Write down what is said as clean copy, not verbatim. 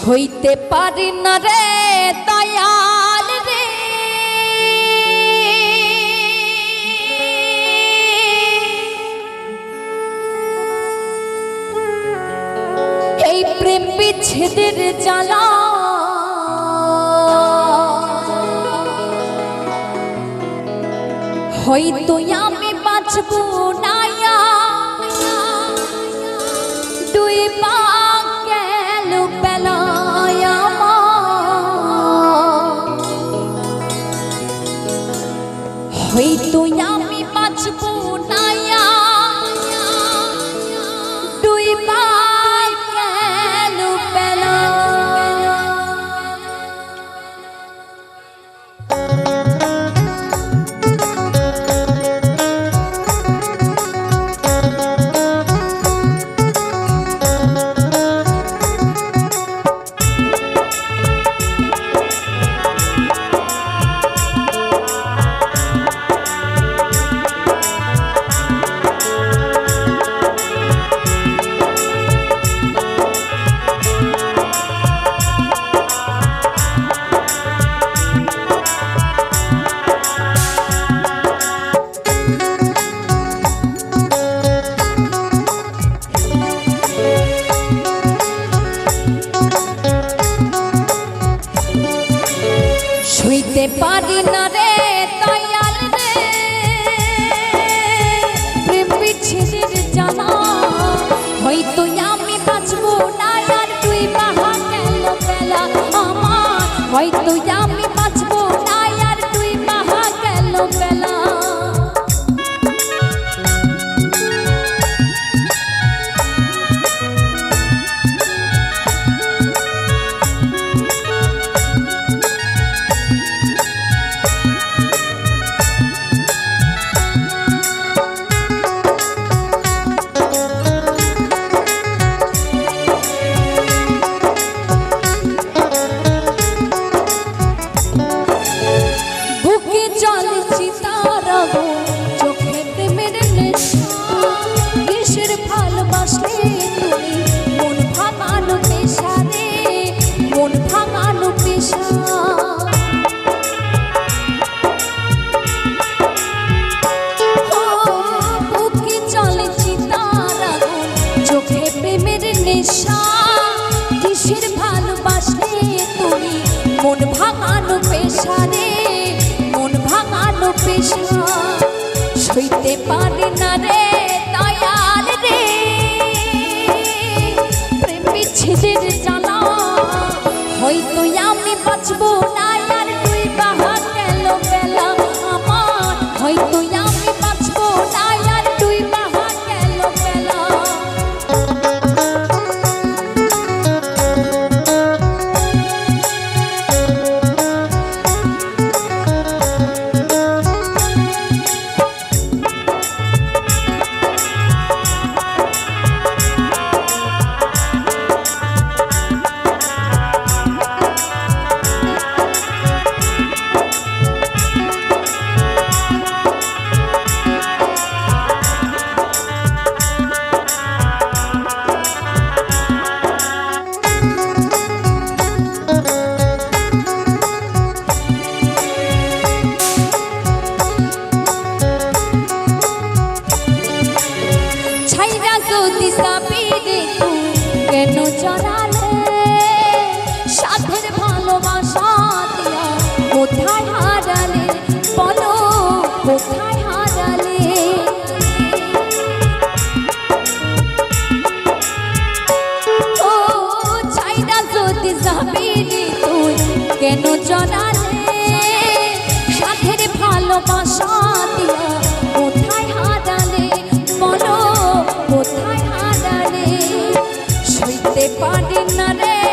সইতে পারি না রে দয়াল রে, এই প্রেম বিচ্ছেদের জ্বালা হয়তো আমি বাঁচব না, দুই পা গেল বেলায় হয়তো আমি বাঁচব না, দুই পা গেল বেলায়। সইতে পারি না রে দয়াল রে, প্রেম বিচ্ছেদের জ্বালা হয়তো আমি বাঁচব না, আর তুই বাহা গেল বেলা আমার হয়তো আমি বাঁচব না, আর তুই বাহা গেল বেলা। কিসের ভালোবাসলে তুমি মন ভাঙানো পেশা রে, মন ভাঙানো পেশা। সইতে পারি না রে দয়াল রে, প্রেম বিচ্ছেদের জ্বালা হয়তো আমি বাঁচব না, আর তুই বাহা গেল বেলা আমার হয়তো আমি বাঁচব না, আর তুই বাহা গেল বেলা। কেন জড়ালে সাধের ভালোবাসা দিয়া, কোথায় হারালে বলো কোথায় হারালে। ও ছাইরা যদি যাবি তুই কেন জড়ালে সাধের ভালোবাসা দিয়া, কোথায় হারালে বলো কোথায় হারালে। সইতে পারি না রে